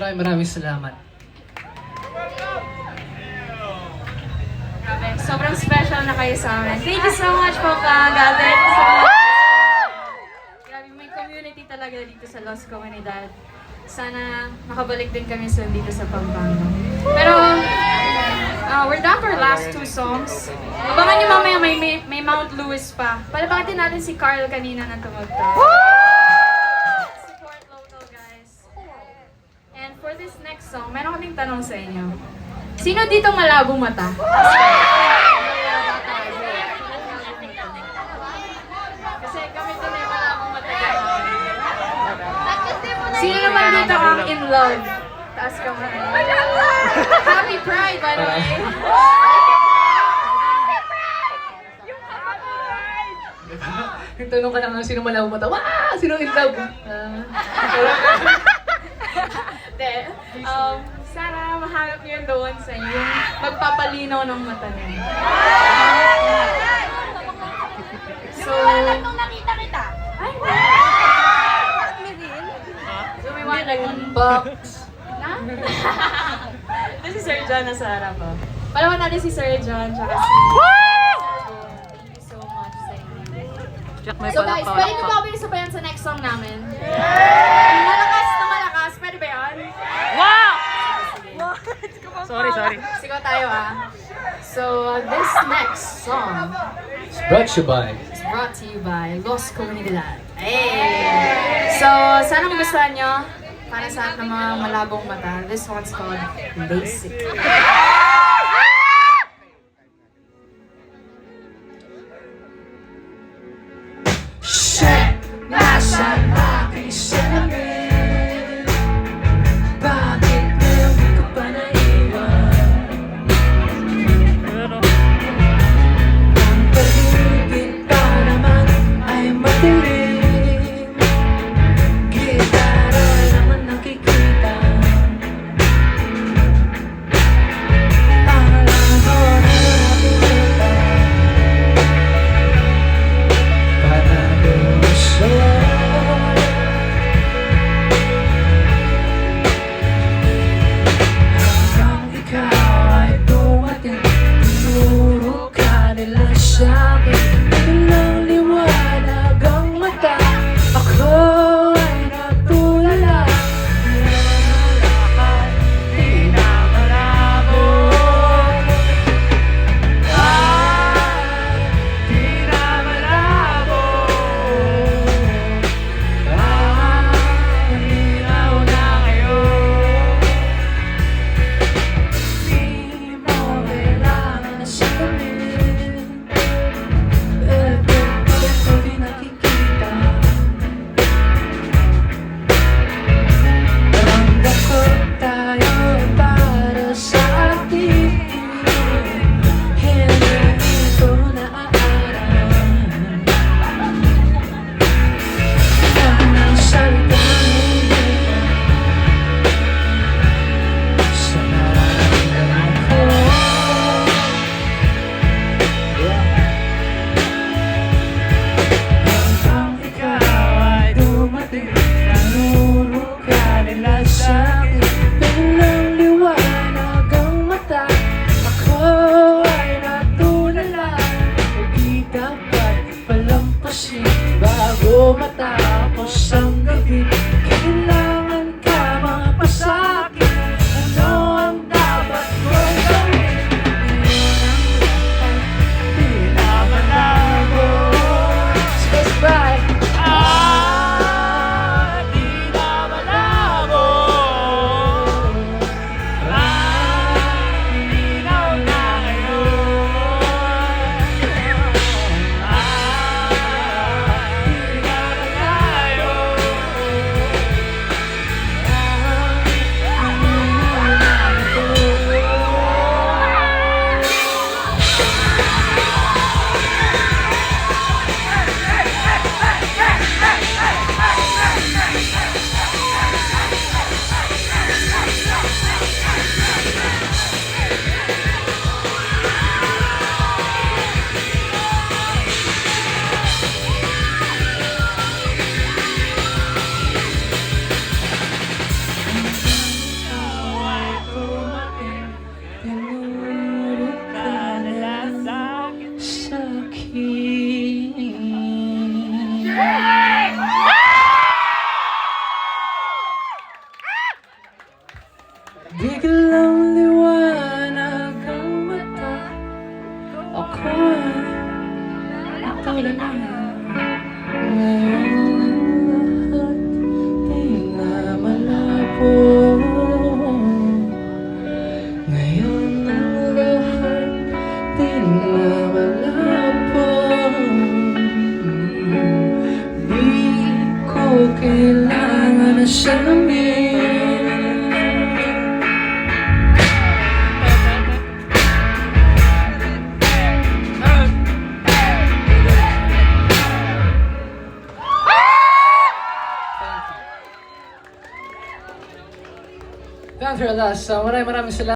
Maraming salamat. Grabe, sobrang special na kayo sa amin. Thank you so much po, Paga. Thank you so much. Grabe, may community talaga dito sa Los Comunidad. Sana makabalik din kami soon dito sa Pampanga. Pero, we're down to our last two songs. Abangan nyo mamaya may Mount Lewis pa. Palabatin natin si Carl kanina na tumugtog. Support local, guys. And for this next song, meron kaming tanong sa inyo. Sino dito malabong mata? Kasi kami din ay malabong mata. Sino naman dito ang in love? Taas kamay. Happy Pride, by the way. Yung tanong ka lang sino malabong mata. Wow! Sino in love? Sana mahanap niyo yun doon sa inyo. Yung magpapalinaw ng mata niyo. So, Nung nakita kita. ay, so may mga Box. na? Ito si Sir John nasa harap. Palawan natin si Sir John tsaka si Thank you so much sa inyo. So guys, pwede ko ba yung sabayan sa next song namin? Malakas na malakas, pwede ba yan? Wow! Sorry. Sigaw tayo So, this next song It's brought to you by is brought to you by Los Comunidad. Hey! So, sana magustuhan nyo. Para sa ating mga malabong mata. This one's called Basic. Nasa aking salamin. Bakit ngayon di ko pa naiwan? Ang paligid pa naman ay madilim. Gitara naman nakikita. Alam ko na nakikita. Panalo siya. Hanggang ikaw ay dumating, tinuro ka nila sa'kin. Walang liwanag ang mata, ako ay natulala. Di na malabo. Di na malabo. Malinaw na ngayon. Di mo kailangan na sabihin. Bakit ko di nakikita? Ramdam ko tayo ay para sa atin. Hindi ito naaaral. Ang salitang hindi sa nararamdaman ko. Hanggang ikaw ay dumating, nanuro ka nila sa'kin. Walang liwanag ang mata, ako ay natulala. Hindi dapat palampasin bago matapos ang gabi. Kailangan ka mapasa'kin. Ano ang dapat kong gawin? Di na malabo. Bye. Di na malabo. Biglang liwanag ang mata. Ako'y natulala na. Ngayon ang lahat di na malabo. Di ko kailangan na salamin. Thanks for last. Maraming salamat.